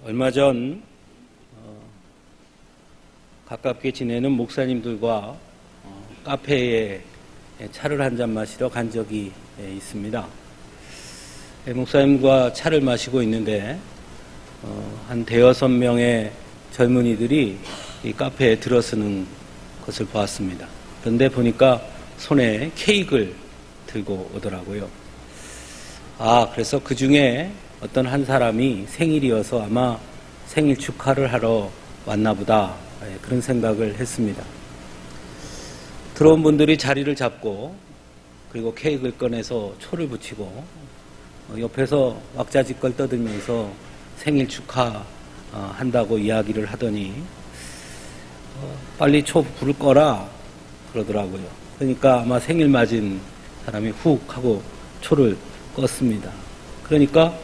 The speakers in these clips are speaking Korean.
얼마 전 가깝게 지내는 목사님들과 카페에 차를 한잔 마시러 간 적이 있습니다. 목사님과 차를 마시고 있는데 한 대여섯 명의 젊은이들이 이 카페에 들어서는 것을 보았습니다. 그런데 보니까 손에 케이크를 들고 오더라고요. 그래서 그 중에 어떤 한 사람이 생일이어서 아마 생일 축하를 하러 왔나 보다, 그런 생각을 했습니다. 들어온 분들이 자리를 잡고 그리고 케이크를 꺼내서 초를 붙이고 옆에서 왁자지껄 떠들면서 생일 축하한다고 이야기를 하더니 빨리 초 불을 꺼라 그러더라고요. 그러니까 아마 생일 맞은 사람이 훅 하고 초를 껐습니다. 그러니까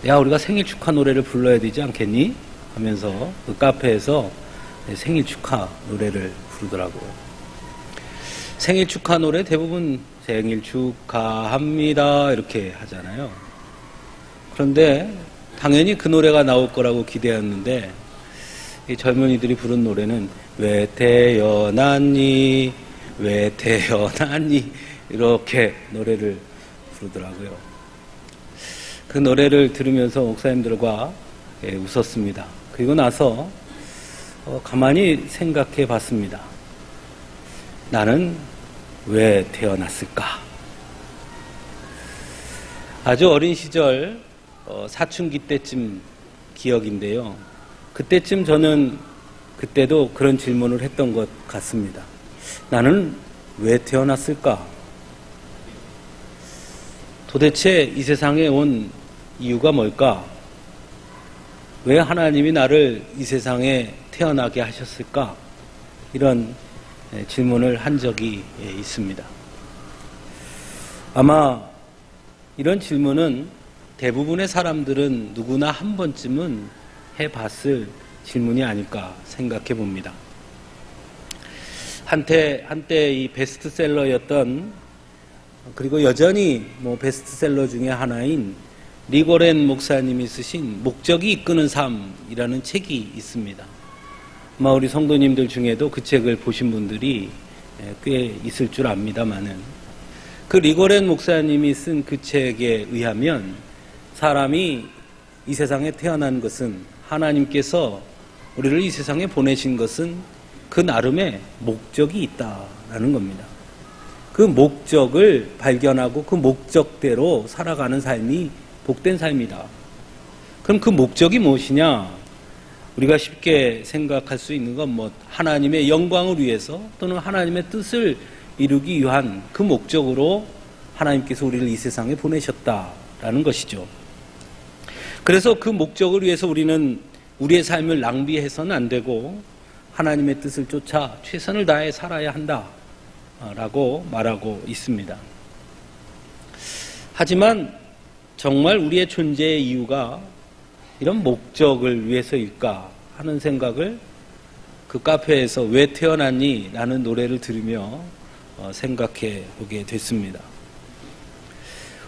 야, 우리가 생일 축하 노래를 불러야 되지 않겠니? 하면서 그 카페에서 생일 축하 노래를 부르더라고요. 생일 축하 노래 대부분 생일 축하합니다 이렇게 하잖아요. 그런데 당연히 그 노래가 나올 거라고 기대했는데 이 젊은이들이 부른 노래는 왜 태어났니 왜 태어났니 이렇게 노래를 부르더라고요. 그 노래를 들으면서 목사님들과 웃었습니다. 그리고 나서 가만히 생각해 봤습니다. 나는 왜 태어났을까? 아주 어린 시절 사춘기 때쯤 기억인데요. 그때쯤 저는 그때도 그런 질문을 했던 것 같습니다. 나는 왜 태어났을까? 도대체 이 세상에 온 이유가 뭘까? 왜 하나님이 나를 이 세상에 태어나게 하셨을까? 이런 질문을 한 적이 있습니다. 아마 이런 질문은 대부분의 사람들은 누구나 한 번쯤은 해봤을 질문이 아닐까 생각해 봅니다. 한때 이 베스트셀러였던 그리고 여전히 베스트셀러 중에 하나인 리고렌 목사님이 쓰신 목적이 이끄는 삶이라는 책이 있습니다. 아마 우리 성도님들 중에도 그 책을 보신 분들이 꽤 있을 줄 압니다만은 그 리고렌 목사님이 쓴 그 책에 의하면 사람이 이 세상에 태어난 것은 하나님께서 우리를 이 세상에 보내신 것은 그 나름의 목적이 있다라는 겁니다. 그 목적을 발견하고 그 목적대로 살아가는 삶이 복된 삶이다. 그럼 그 목적이 무엇이냐? 우리가 쉽게 생각할 수 있는 건 하나님의 영광을 위해서 또는 하나님의 뜻을 이루기 위한 그 목적으로 하나님께서 우리를 이 세상에 보내셨다라는 것이죠. 그래서 그 목적을 위해서 우리는 우리의 삶을 낭비해서는 안 되고 하나님의 뜻을 쫓아 최선을 다해 살아야 한다 라고 말하고 있습니다. 하지만 정말 우리의 존재의 이유가 이런 목적을 위해서일까 하는 생각을 그 카페에서 왜 태어났니? 라는 노래를 들으며 생각해 보게 됐습니다.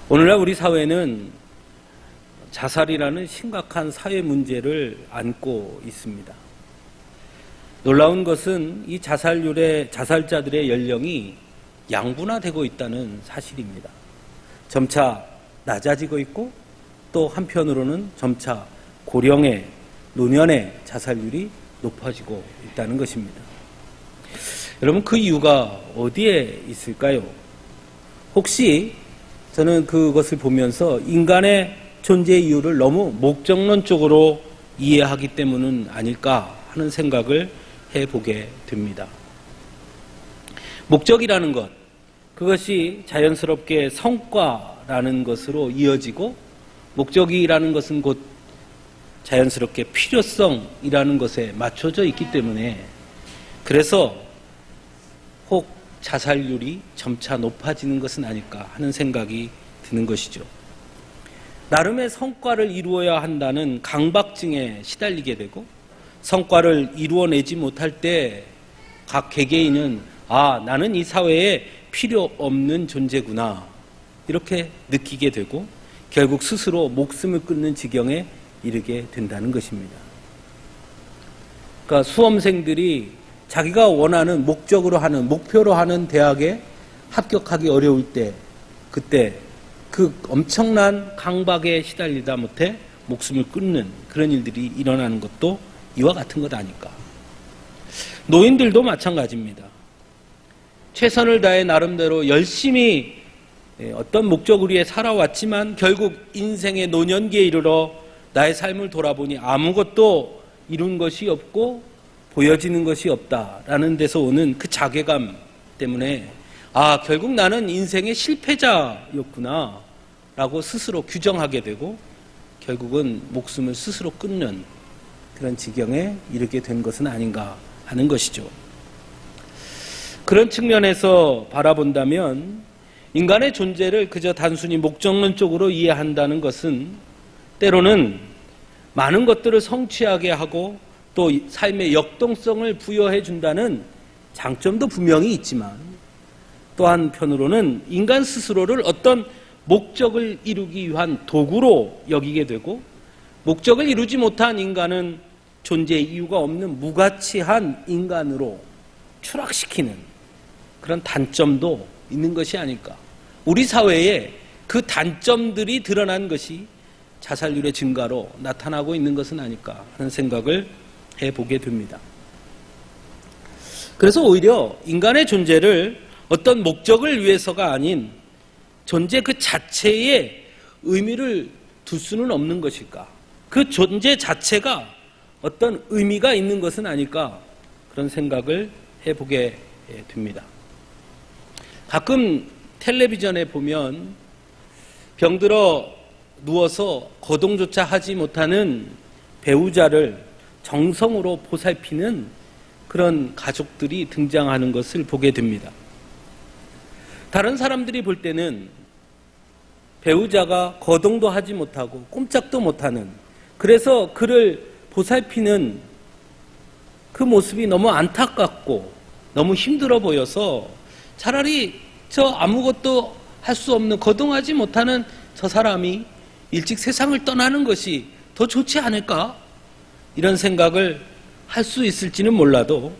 오늘날 우리 사회는 자살이라는 심각한 사회 문제를 안고 있습니다. 놀라운 것은 이 자살자들의 연령이 양분화되고 있다는 사실입니다. 점차 낮아지고 있고 또 한편으로는 점차 고령의 노년의 자살률이 높아지고 있다는 것입니다. 여러분, 그 이유가 어디에 있을까요? 혹시 저는 그것을 보면서 인간의 존재의 이유를 너무 목적론적으로 이해하기 때문은 아닐까 하는 생각을 해보게 됩니다. 목적이라는 것, 그것이 자연스럽게 성과라는 것으로 이어지고 목적이라는 것은 곧 자연스럽게 필요성이라는 것에 맞춰져 있기 때문에 그래서 혹 자살률이 점차 높아지는 것은 아닐까 하는 생각이 드는 것이죠. 나름의 성과를 이루어야 한다는 강박증에 시달리게 되고 성과를 이루어내지 못할 때 각 개개인은 나는 이 사회에 필요 없는 존재구나 이렇게 느끼게 되고 결국 스스로 목숨을 끊는 지경에 이르게 된다는 것입니다. 그러니까 수험생들이 자기가 원하는 목표로 하는 대학에 합격하기 어려울 때, 그때 그 엄청난 강박에 시달리다 못해 목숨을 끊는 그런 일들이 일어나는 것도 이와 같은 것 아닐까. 노인들도 마찬가지입니다. 최선을 다해 나름대로 열심히 어떤 목적을 위해 살아왔지만 결국 인생의 노년기에 이르러 나의 삶을 돌아보니 아무것도 이룬 것이 없고 보여지는 것이 없다라는 데서 오는 그 자괴감 때문에 결국 나는 인생의 실패자였구나 라고 스스로 규정하게 되고 결국은 목숨을 스스로 끊는 그런 지경에 이르게 된 것은 아닌가 하는 것이죠. 그런 측면에서 바라본다면 인간의 존재를 그저 단순히 목적론적으로 이해한다는 것은 때로는 많은 것들을 성취하게 하고 또 삶의 역동성을 부여해 준다는 장점도 분명히 있지만 또 한편으로는 인간 스스로를 어떤 목적을 이루기 위한 도구로 여기게 되고 목적을 이루지 못한 인간은 존재의 이유가 없는 무가치한 인간으로 추락시키는 그런 단점도 있는 것이 아닐까. 우리 사회에 그 단점들이 드러난 것이 자살률의 증가로 나타나고 있는 것은 아닐까 하는 생각을 해보게 됩니다. 그래서 오히려 인간의 존재를 어떤 목적을 위해서가 아닌 존재 그 자체에 의미를 둘 수는 없는 것일까? 그 존재 자체가 어떤 의미가 있는 것은 아닐까? 그런 생각을 해보게 됩니다. 가끔 텔레비전에 보면 병들어 누워서 거동조차 하지 못하는 배우자를 정성으로 보살피는 그런 가족들이 등장하는 것을 보게 됩니다. 다른 사람들이 볼 때는 배우자가 거동도 하지 못하고 꼼짝도 못하는, 그래서 그를 보살피는 그 모습이 너무 안타깝고 너무 힘들어 보여서 차라리 저 아무것도 할 수 없는, 거동하지 못하는 저 사람이 일찍 세상을 떠나는 것이 더 좋지 않을까? 이런 생각을 할 수 있을지는 몰라도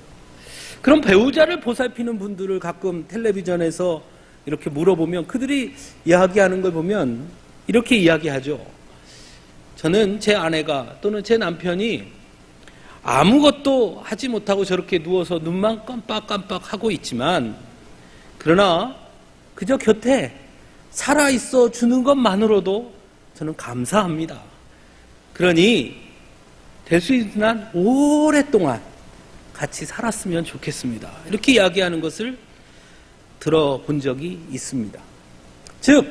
그런 배우자를 보살피는 분들을 가끔 텔레비전에서 이렇게 물어보면 그들이 이야기하는 걸 보면 이렇게 이야기하죠. 저는 제 아내가 또는 제 남편이 아무것도 하지 못하고 저렇게 누워서 눈만 깜빡깜빡 하고 있지만 그러나 그저 곁에 살아있어 주는 것만으로도 저는 감사합니다. 그러니 될 수 있는 한 오랫동안 같이 살았으면 좋겠습니다. 이렇게 이야기하는 것을 들어본 적이 있습니다. 즉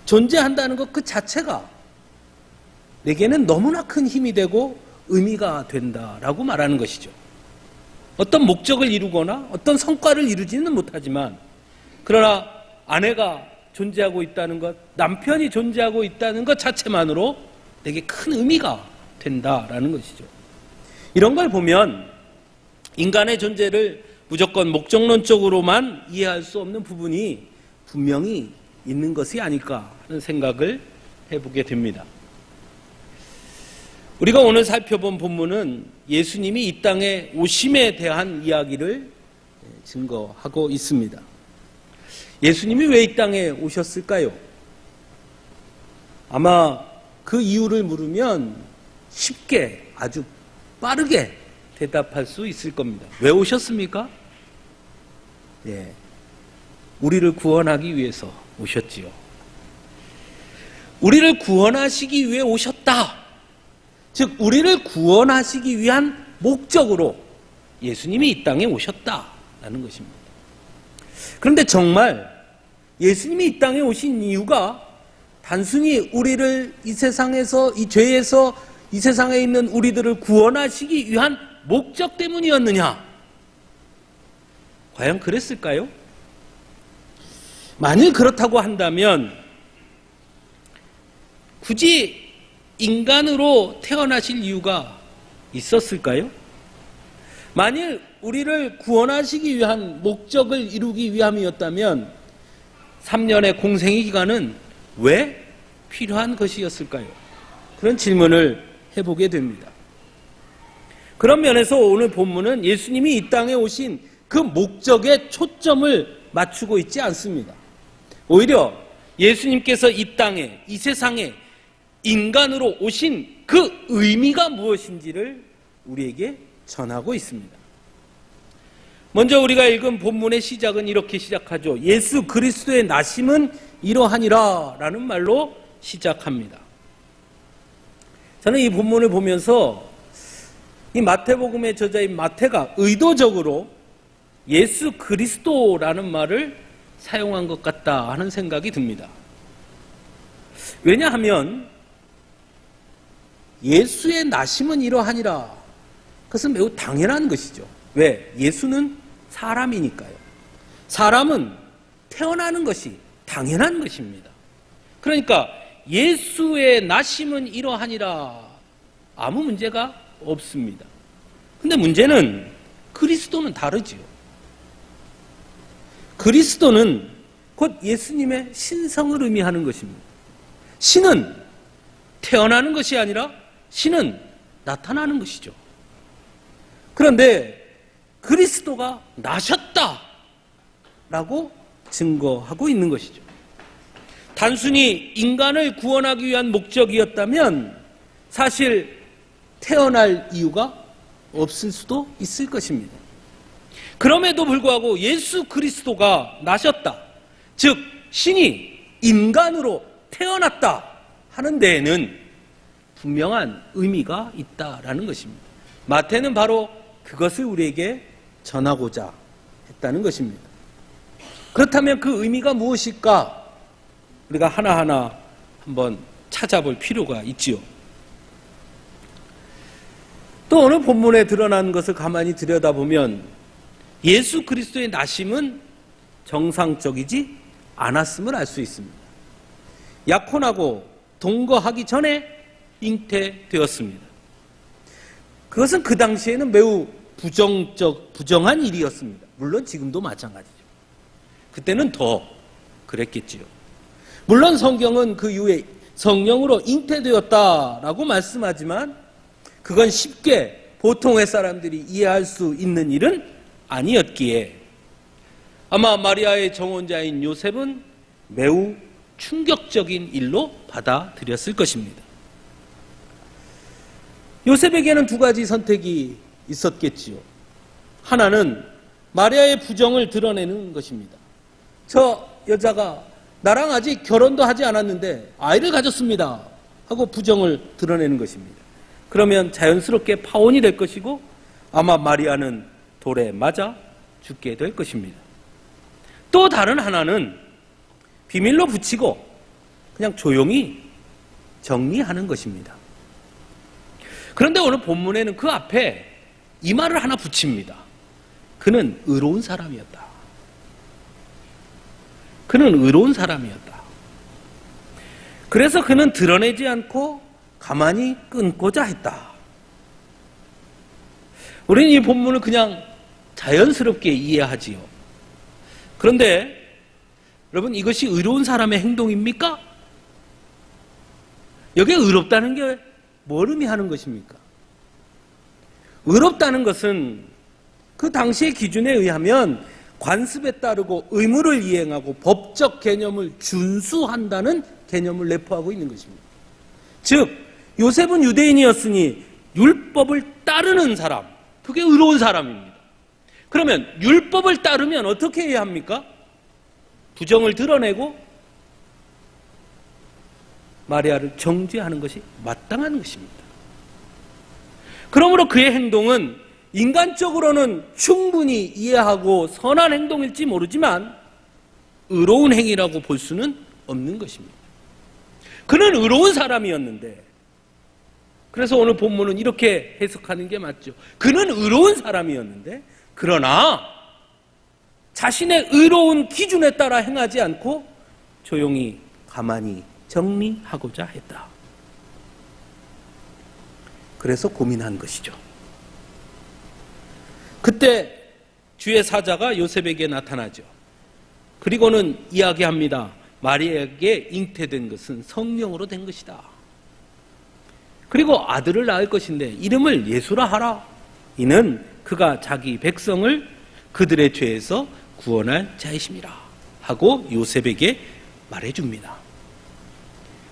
존재한다는 것 그 자체가 내게는 너무나 큰 힘이 되고 의미가 된다라고 말하는 것이죠. 어떤 목적을 이루거나 어떤 성과를 이루지는 못하지만 그러나 아내가 존재하고 있다는 것, 남편이 존재하고 있다는 것 자체만으로 내게 큰 의미가 된다라는 것이죠. 이런 걸 보면 인간의 존재를 무조건 목적론적으로만 이해할 수 없는 부분이 분명히 있는 것이 아닐까 하는 생각을 해보게 됩니다. 우리가 오늘 살펴본 본문은 예수님이 이 땅에 오심에 대한 이야기를 증거하고 있습니다. 예수님이 왜 이 땅에 오셨을까요? 아마 그 이유를 물으면 쉽게 아주 빠르게 대답할 수 있을 겁니다. 왜 오셨습니까? 우리를 구원하기 위해서 오셨지요. 우리를 구원하시기 위해 오셨다. 즉 우리를 구원하시기 위한 목적으로 예수님이 이 땅에 오셨다라는 것입니다. 그런데 정말 예수님이 이 땅에 오신 이유가 단순히 우리를 이 세상에서, 이 죄에서 이 세상에 있는 우리들을 구원하시기 위한 목적 때문이었느냐? 과연 그랬을까요? 만일 그렇다고 한다면 굳이 인간으로 태어나실 이유가 있었을까요? 만일 우리를 구원하시기 위한 목적을 이루기 위함이었다면 3년의 공생의 기간은 왜 필요한 것이었을까요? 그런 질문을 해보게 됩니다. 그런 면에서 오늘 본문은 예수님이 이 땅에 오신 그 목적에 초점을 맞추고 있지 않습니다. 오히려 예수님께서 이 땅에, 이 세상에 인간으로 오신 그 의미가 무엇인지를 우리에게 전하고 있습니다. 먼저 우리가 읽은 본문의 시작은 이렇게 시작하죠. 예수 그리스도의 나심은 이러하니라 라는 말로 시작합니다. 저는 이 본문을 보면서 이 마태복음의 저자인 마태가 의도적으로 예수 그리스도라는 말을 사용한 것 같다 하는 생각이 듭니다. 왜냐하면 예수의 나심은 이러하니라, 그것은 매우 당연한 것이죠. 왜? 예수는 사람이니까요. 사람은 태어나는 것이 당연한 것입니다. 그러니까 예수의 나심은 이러하니라, 아무 문제가 없습니다. 근데 문제는 그리스도는 다르지요. 그리스도는 곧 예수님의 신성을 의미하는 것입니다. 신은 태어나는 것이 아니라 신은 나타나는 것이죠. 그런데 그리스도가 나셨다라고 증거하고 있는 것이죠. 단순히 인간을 구원하기 위한 목적이었다면 사실 태어날 이유가 없을 수도 있을 것입니다. 그럼에도 불구하고 예수 그리스도가 나셨다, 즉 신이 인간으로 태어났다 하는 데에는 분명한 의미가 있다라는 것입니다. 마태는 바로 그것을 우리에게 전하고자 했다는 것입니다. 그렇다면 그 의미가 무엇일까? 우리가 하나하나 한번 찾아볼 필요가 있지요. 또 오늘 본문에 드러난 것을 가만히 들여다보면 예수 그리스도의 나심은 정상적이지 않았음을 알 수 있습니다. 약혼하고 동거하기 전에 잉태되었습니다. 그것은 그 당시에는 매우 부정한 일이었습니다. 물론 지금도 마찬가지죠. 그때는 더 그랬겠지요. 물론 성경은 그 이후에 성령으로 잉태되었다라고 말씀하지만 그건 쉽게 보통의 사람들이 이해할 수 있는 일은 아니었기에 아마 마리아의 정혼자인 요셉은 매우 충격적인 일로 받아들였을 것입니다. 요셉에게는 두 가지 선택이 있었겠지요. 하나는 마리아의 부정을 드러내는 것입니다. 저 여자가 나랑 아직 결혼도 하지 않았는데 아이를 가졌습니다 하고 부정을 드러내는 것입니다. 그러면 자연스럽게 파혼이 될 것이고 아마 마리아는 돌에 맞아 죽게 될 것입니다. 또 다른 하나는 비밀로 붙이고 그냥 조용히 정리하는 것입니다. 그런데 오늘 본문에는 그 앞에 이 말을 하나 붙입니다. 그는 의로운 사람이었다. 그는 의로운 사람이었다. 그래서 그는 드러내지 않고 가만히 끊고자 했다. 우리는 이 본문을 그냥 자연스럽게 이해하지요. 그런데 여러분, 이것이 의로운 사람의 행동입니까? 여기에 의롭다는 게 뭘 의미하는 것입니까? 의롭다는 것은 그 당시의 기준에 의하면 관습에 따르고 의무를 이행하고 법적 개념을 준수한다는 개념을 내포하고 있는 것입니다. 즉 요셉은 유대인이었으니 율법을 따르는 사람, 그게 의로운 사람입니다. 그러면 율법을 따르면 어떻게 해야 합니까? 부정을 드러내고 마리아를 정죄하는 것이 마땅한 것입니다. 그러므로 그의 행동은 인간적으로는 충분히 이해하고 선한 행동일지 모르지만 의로운 행위라고 볼 수는 없는 것입니다. 그는 의로운 사람이었는데, 그래서 오늘 본문은 이렇게 해석하는 게 맞죠. 그는 의로운 사람이었는데 그러나 자신의 의로운 기준에 따라 행하지 않고 조용히 가만히 정리하고자 했다. 그래서 고민한 것이죠. 그때 주의 사자가 요셉에게 나타나죠. 그리고는 이야기합니다. 마리아에게 잉태된 것은 성령으로 된 것이다. 그리고 아들을 낳을 것인데 이름을 예수라 하라. 이는 그가 자기 백성을 그들의 죄에서 구원할 자이심이라 하고 요셉에게 말해줍니다.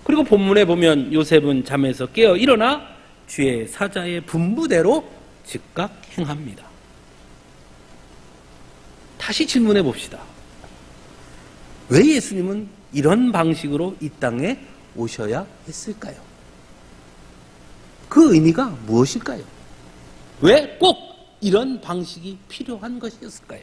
그리고 본문에 보면 요셉은 잠에서 깨어 일어나 주의 사자의 분부대로 즉각 행합니다. 다시 질문해 봅시다. 왜 예수님은 이런 방식으로 이 땅에 오셔야 했을까요? 그 의미가 무엇일까요? 왜 꼭 이런 방식이 필요한 것이었을까요?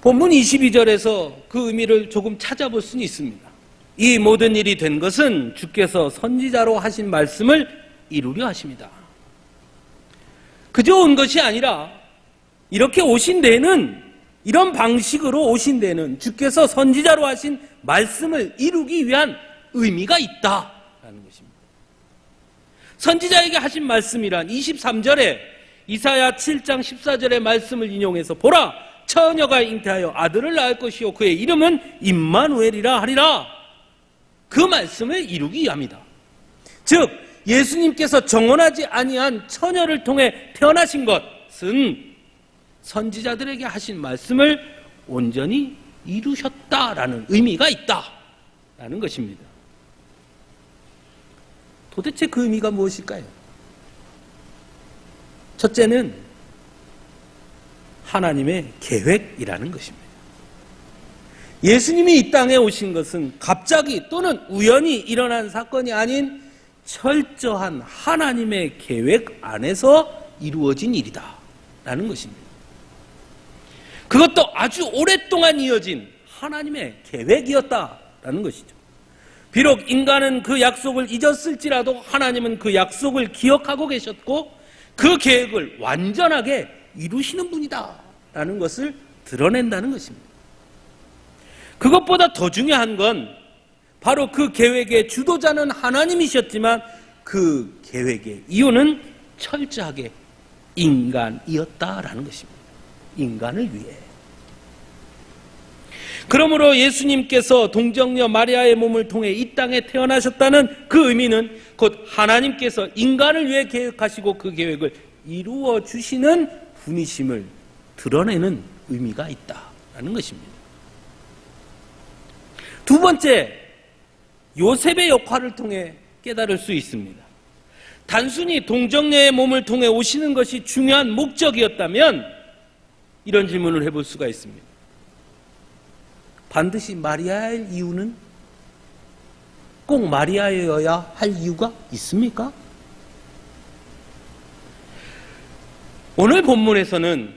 본문 22절에서 그 의미를 조금 찾아볼 수는 있습니다. 이 모든 일이 된 것은 주께서 선지자로 하신 말씀을 이루려 하십니다. 그저 온 것이 아니라 이렇게 오신 데에는, 이런 방식으로 오신 데에는 주께서 선지자로 하신 말씀을 이루기 위한 의미가 있다라는 것입니다. 선지자에게 하신 말씀이란 23절에 이사야 7장 14절의 말씀을 인용해서 보라, 처녀가 잉태하여 아들을 낳을 것이요 그의 이름은 임마누엘이라 하리라. 그 말씀을 이루기 위함이다. 즉 예수님께서 정언하지 아니한 처녀를 통해 태어나신 것은 선지자들에게 하신 말씀을 온전히 이루셨다라는 의미가 있다라는 것입니다. 도대체 그 의미가 무엇일까요? 첫째는 하나님의 계획이라는 것입니다. 예수님이 이 땅에 오신 것은 갑자기 또는 우연히 일어난 사건이 아닌 철저한 하나님의 계획 안에서 이루어진 일이다라는 것입니다. 그것도 아주 오랫동안 이어진 하나님의 계획이었다라는 것이죠. 비록 인간은 그 약속을 잊었을지라도 하나님은 그 약속을 기억하고 계셨고 그 계획을 완전하게 이루시는 분이다라는 것을 드러낸다는 것입니다. 그것보다 더 중요한 건 바로 그 계획의 주도자는 하나님이셨지만 그 계획의 이유는 철저하게 인간이었다라는 것입니다. 인간을 위해. 그러므로 예수님께서 동정녀 마리아의 몸을 통해 이 땅에 태어나셨다는 그 의미는 곧 하나님께서 인간을 위해 계획하시고 그 계획을 이루어 주시는 분이심을 드러내는 의미가 있다라는 것입니다. 두 번째, 요셉의 역할을 통해 깨달을 수 있습니다. 단순히 동정녀의 몸을 통해 오시는 것이 중요한 목적이었다면 이런 질문을 해볼 수가 있습니다. 반드시 마리아일 이유는 꼭 마리아여야 할 이유가 있습니까? 오늘 본문에서는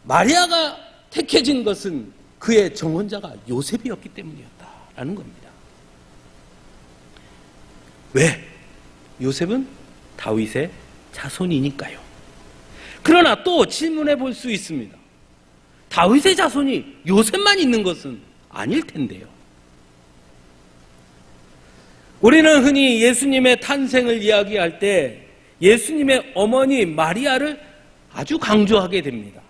마리아가 택해진 것은 그의 정혼자가 요셉이었기 때문이었다라는 겁니다. 왜? 요셉은 다윗의 자손이니까요. 그러나 또 질문해 볼 수 있습니다. 다윗의 자손이 요셉만 있는 것은 아닐 텐데요. 우리는 흔히 예수님의 탄생을 이야기할 때 예수님의 어머니 마리아를 아주 강조하게 됩니다.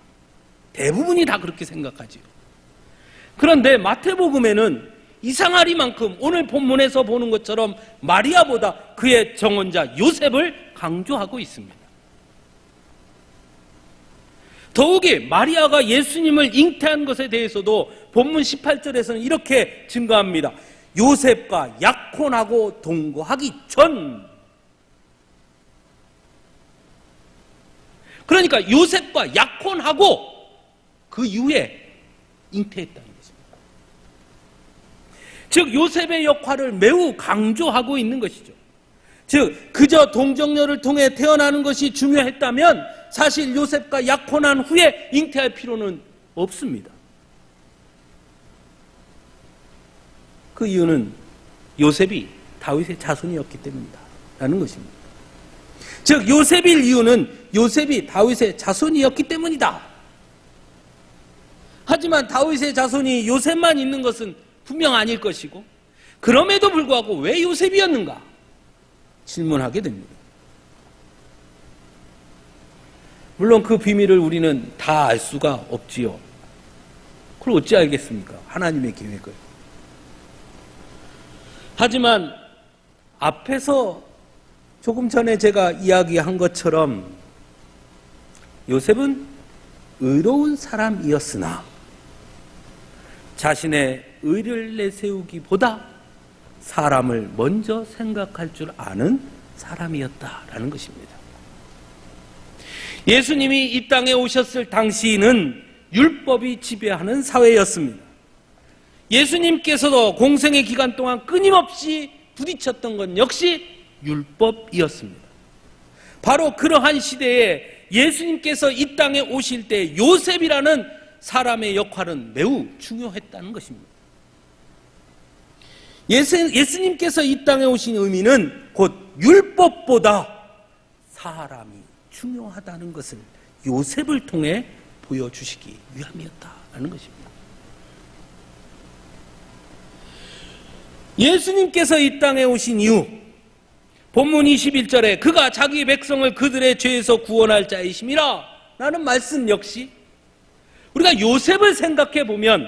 대부분이 다 그렇게 생각하지요. 그런데 마태복음에는 이상하리만큼 오늘 본문에서 보는 것처럼 마리아보다 그의 정혼자 요셉을 강조하고 있습니다. 더욱이 마리아가 예수님을 잉태한 것에 대해서도 본문 18절에서는 이렇게 증거합니다. 요셉과 약혼하고 동거하기 전. 그러니까 요셉과 약혼하고 그 이후에 잉태했다는 것입니다. 즉 요셉의 역할을 매우 강조하고 있는 것이죠. 즉 그저 동정녀를 통해 태어나는 것이 중요했다면 사실 요셉과 약혼한 후에 잉태할 필요는 없습니다. 그 이유는 요셉이 다윗의 자손이었기 때문이다 라는 것입니다. 즉 요셉일 이유는 요셉이 다윗의 자손이었기 때문이다. 하지만 다윗의 자손이 요셉만 있는 것은 분명 아닐 것이고 그럼에도 불구하고 왜 요셉이었는가 질문하게 됩니다. 물론 그 비밀을 우리는 다 알 수가 없지요. 그걸 어찌 알겠습니까? 하나님의 계획을. 하지만 앞에서 조금 전에 제가 이야기한 것처럼 요셉은 의로운 사람이었으나 자신의 의를 내세우기보다 사람을 먼저 생각할 줄 아는 사람이었다라는 것입니다. 예수님이 이 땅에 오셨을 당시는 율법이 지배하는 사회였습니다. 예수님께서도 공생의 기간 동안 끊임없이 부딪혔던 건 역시 율법이었습니다. 바로 그러한 시대에 예수님께서 이 땅에 오실 때 요셉이라는 사람의 역할은 매우 중요했다는 것입니다. 예수님께서 이 땅에 오신 의미는 곧 율법보다 사람이 중요하다는 것을 요셉을 통해 보여주시기 위함이었다는 것입니다. 예수님께서 이 땅에 오신 이후 본문 21절에 그가 자기 백성을 그들의 죄에서 구원할 자이심이라 라는 말씀 역시 우리가 요셉을 생각해 보면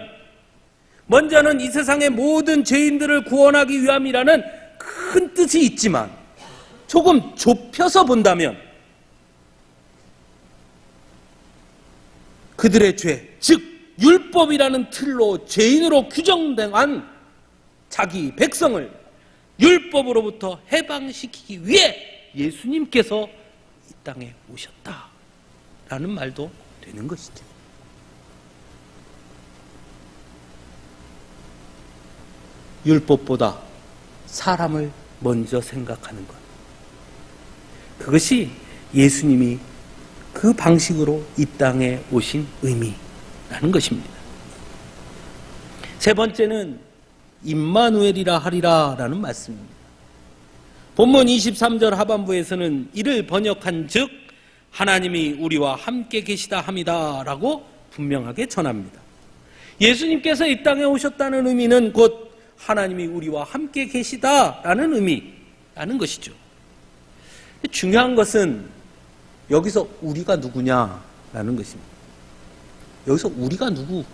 먼저는 이 세상의 모든 죄인들을 구원하기 위함이라는 큰 뜻이 있지만 조금 좁혀서 본다면 그들의 죄, 즉 율법이라는 틀로 죄인으로 규정된 자기 백성을 율법으로부터 해방시키기 위해 예수님께서 이 땅에 오셨다라는 말도 되는 것이죠. 율법보다 사람을 먼저 생각하는 것, 그것이 예수님이 그 방식으로 이 땅에 오신 의미라는 것입니다. 세 번째는 임마누엘이라 하리라 라는 말씀입니다. 본문 23절 하반부에서는 이를 번역한 즉 하나님이 우리와 함께 계시다 함이다 라고 분명하게 전합니다. 예수님께서 이 땅에 오셨다는 의미는 곧 하나님이 우리와 함께 계시다라는 의미라는 것이죠. 중요한 것은 여기서 우리가 누구냐라는 것입니다. 여기서 우리가 누구?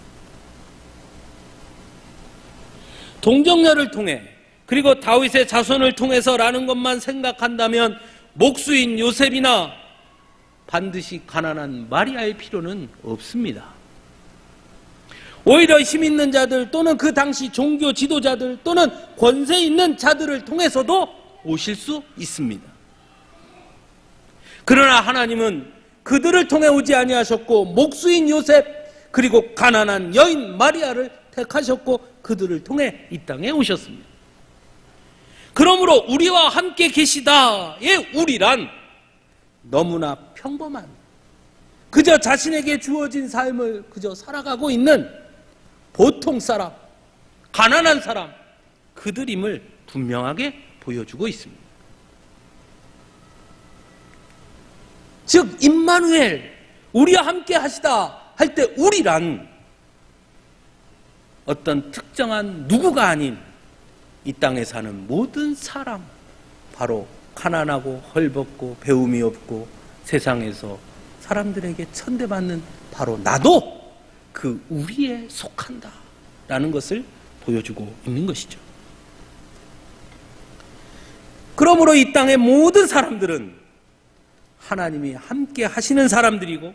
동정녀를 통해 그리고 다윗의 자손을 통해서라는 것만 생각한다면 목수인 요셉이나 반드시 가난한 마리아의 필요는 없습니다. 오히려 힘 있는 자들 또는 그 당시 종교 지도자들 또는 권세 있는 자들을 통해서도 오실 수 있습니다. 그러나 하나님은 그들을 통해 오지 아니하셨고 목수인 요셉 그리고 가난한 여인 마리아를 택하셨고 그들을 통해 이 땅에 오셨습니다. 그러므로 우리와 함께 계시다의 우리란 너무나 평범한 그저 자신에게 주어진 삶을 그저 살아가고 있는 보통 사람, 가난한 사람, 그들임을 분명하게 보여주고 있습니다. 즉 임마누엘, 우리와 함께 하시다 할 때 우리란 어떤 특정한 누구가 아닌 이 땅에 사는 모든 사람, 바로 가난하고 헐벗고 배움이 없고 세상에서 사람들에게 천대받는 바로 나도 그 우리에 속한다 라는 것을 보여주고 있는 것이죠. 그러므로 이 땅의 모든 사람들은 하나님이 함께 하시는 사람들이고,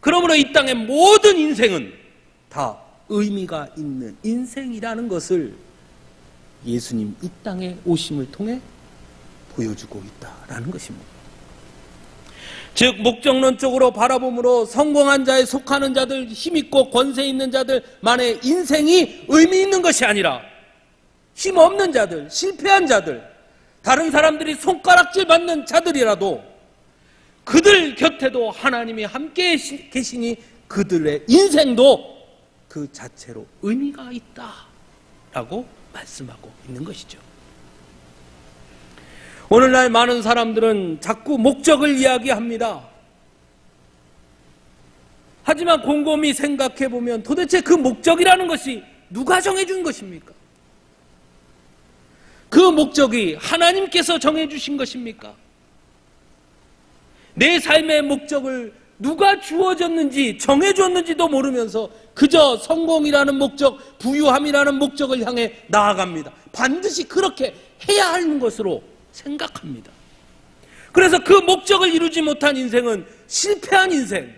그러므로 이 땅의 모든 인생은 다 의미가 있는 인생이라는 것을 예수님 이 땅에 오심을 통해 보여주고 있다라는 것입니다. 즉 목적론적으로 바라봄으로 성공한 자에 속하는 자들, 힘있고 권세 있는 자들만의 인생이 의미 있는 것이 아니라 힘없는 자들, 실패한 자들, 다른 사람들이 손가락질 받는 자들이라도 그들 곁에도 하나님이 함께 계시니 그들의 인생도 그 자체로 의미가 있다라고 말씀하고 있는 것이죠. 오늘날 많은 사람들은 자꾸 목적을 이야기합니다. 하지만 곰곰이 생각해보면 도대체 그 목적이라는 것이 누가 정해준 것입니까? 그 목적이 하나님께서 정해주신 것입니까? 내 삶의 목적을 누가 주어졌는지 정해줬는지도 모르면서 그저 성공이라는 목적, 부유함이라는 목적을 향해 나아갑니다. 반드시 그렇게 해야 하는 것으로 생각합니다. 그래서 그 목적을 이루지 못한 인생은 실패한 인생이라고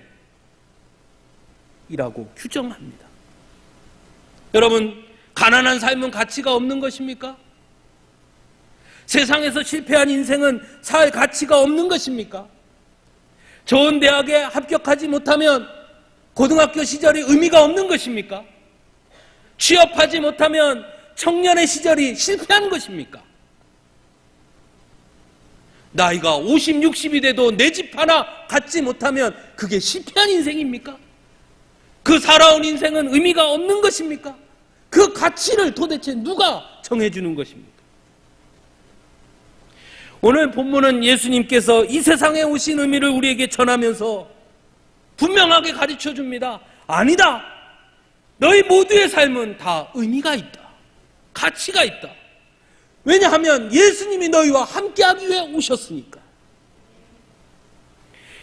규정합니다. 여러분, 가난한 삶은 가치가 없는 것입니까? 세상에서 실패한 인생은 살 가치가 없는 것입니까? 좋은 대학에 합격하지 못하면 고등학교 시절이 의미가 없는 것입니까? 취업하지 못하면 청년의 시절이 실패한 것입니까? 나이가 50, 60이 돼도 내 집 하나 갖지 못하면 그게 실패한 인생입니까? 그 살아온 인생은 의미가 없는 것입니까? 그 가치를 도대체 누가 정해주는 것입니까? 오늘 본문은 예수님께서 이 세상에 오신 의미를 우리에게 전하면서 분명하게 가르쳐 줍니다. 아니다. 너희 모두의 삶은 다 의미가 있다. 가치가 있다. 왜냐하면 예수님이 너희와 함께하기 위해 오셨으니까.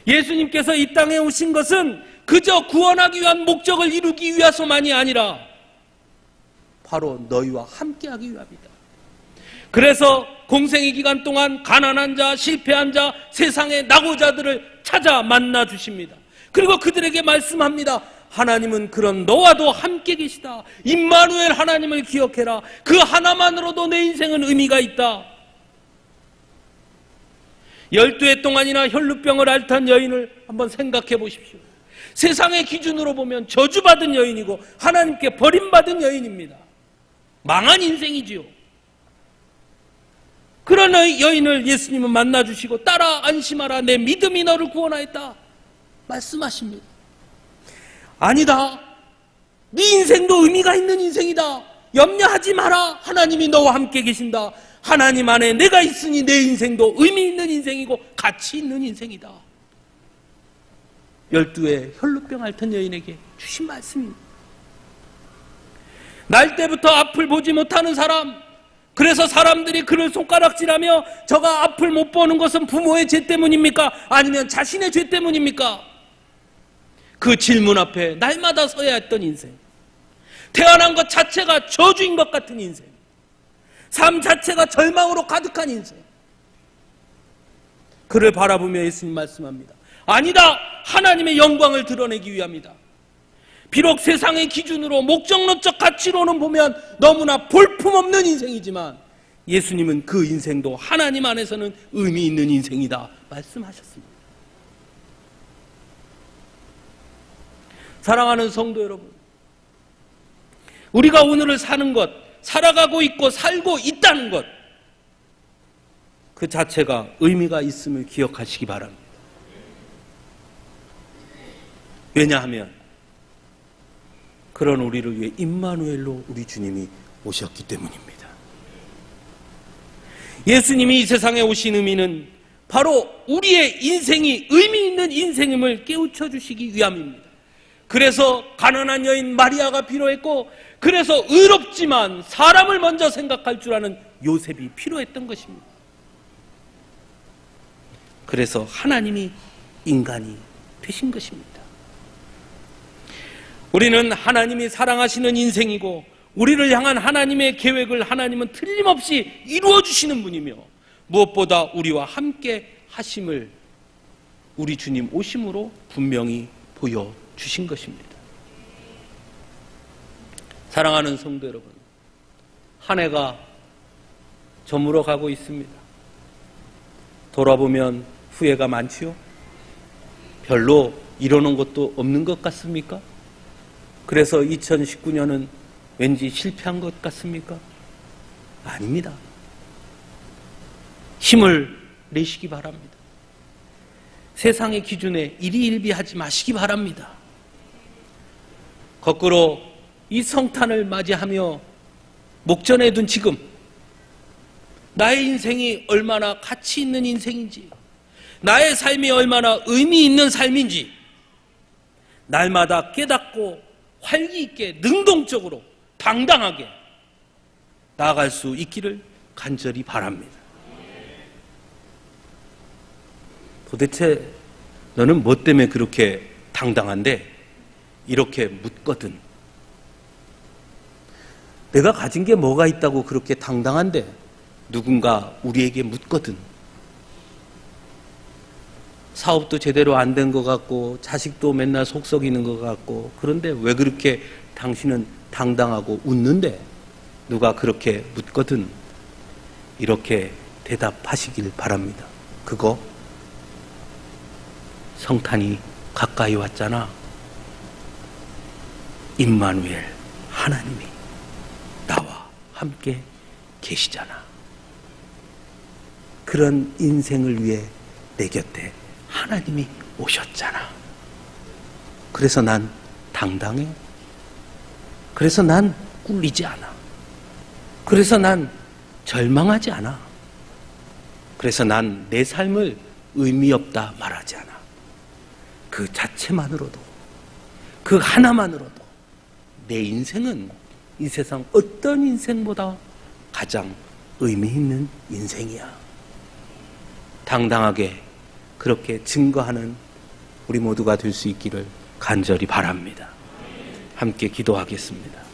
예수님께서 이 땅에 오신 것은 그저 구원하기 위한 목적을 이루기 위해서만이 아니라 바로 너희와 함께하기 위함이다. 그래서 공생의 기간 동안 가난한 자, 실패한 자, 세상의 낙오자들을 찾아 만나 주십니다. 그리고 그들에게 말씀합니다. 하나님은 그런 너와도 함께 계시다. 임마누엘 하나님을 기억해라. 그 하나만으로도 내 인생은 의미가 있다. 12해 동안이나 혈루병을 앓던 여인을 한번 생각해 보십시오. 세상의 기준으로 보면 저주받은 여인이고 하나님께 버림받은 여인입니다. 망한 인생이지요. 그런 여인을 예수님은 만나주시고 따라 안심하라. 내 믿음이 너를 구원하였다 말씀하십니다. 아니다. 네 인생도 의미가 있는 인생이다. 염려하지 마라. 하나님이 너와 함께 계신다. 하나님 안에 내가 있으니 내 인생도 의미 있는 인생이고 가치 있는 인생이다. 12의 혈루병 앓던 여인에게 주신 말씀입니다. 날 때부터 앞을 보지 못하는 사람, 그래서 사람들이 그를 손가락질하며 저가 앞을 못 보는 것은 부모의 죄 때문입니까? 아니면 자신의 죄 때문입니까? 그 질문 앞에 날마다 서야 했던 인생, 태어난 것 자체가 저주인 것 같은 인생, 삶 자체가 절망으로 가득한 인생, 그를 바라보며 예수님 말씀합니다. 아니다. 하나님의 영광을 드러내기 위함이다. 비록 세상의 기준으로 목적론적 가치로는 보면 너무나 볼품없는 인생이지만 예수님은 그 인생도 하나님 안에서는 의미 있는 인생이다 말씀하셨습니다. 사랑하는 성도 여러분, 우리가 오늘을 사는 것, 살아가고 있고 살고 있다는 것, 그 자체가 의미가 있음을 기억하시기 바랍니다. 왜냐하면 그런 우리를 위해 임마누엘로 우리 주님이 오셨기 때문입니다. 예수님이 이 세상에 오신 의미는 바로 우리의 인생이 의미 있는 인생임을 깨우쳐 주시기 위함입니다. 그래서 가난한 여인 마리아가 필요했고, 그래서 의롭지만 사람을 먼저 생각할 줄 아는 요셉이 필요했던 것입니다. 그래서 하나님이 인간이 되신 것입니다. 우리는 하나님이 사랑하시는 인생이고 우리를 향한 하나님의 계획을 하나님은 틀림없이 이루어 주시는 분이며 무엇보다 우리와 함께 하심을 우리 주님 오심으로 분명히 보여주신 것입니다. 사랑하는 성도 여러분, 한 해가 저물어 가고 있습니다. 돌아보면 후회가 많지요? 별로 이루는 것도 없는 것 같습니까? 그래서 2019년은 왠지 실패한 것 같습니까? 아닙니다. 힘을 내시기 바랍니다. 세상의 기준에 일희일비하지 마시기 바랍니다. 거꾸로 이 성탄을 맞이하며 목전에 둔 지금 나의 인생이 얼마나 가치 있는 인생인지, 나의 삶이 얼마나 의미 있는 삶인지 날마다 깨닫고 활기 있게 능동적으로 당당하게 나아갈 수 있기를 간절히 바랍니다. 도대체 너는 뭐 때문에 그렇게 당당한데? 이렇게 묻거든. 내가 가진 게 뭐가 있다고 그렇게 당당한데? 누군가 우리에게 묻거든. 사업도 제대로 안 된 것 같고 자식도 맨날 속 썩이는 것 같고 그런데 왜 그렇게 당신은 당당하고 웃는데? 누가 그렇게 묻거든. 이렇게 대답하시길 바랍니다. 그거 성탄이 가까이 왔잖아. 임마누엘 하나님이 나와 함께 계시잖아. 그런 인생을 위해 내 곁에 하나님이 오셨잖아. 그래서 난 당당해. 그래서 난 꿀리지 않아. 그래서 난 절망하지 않아. 그래서 난 내 삶을 의미 없다 말하지 않아. 그 자체만으로도, 그 하나만으로도 내 인생은 이 세상 어떤 인생보다 가장 의미 있는 인생이야. 당당하게 그렇게 증거하는 우리 모두가 될 수 있기를 간절히 바랍니다. 함께 기도하겠습니다.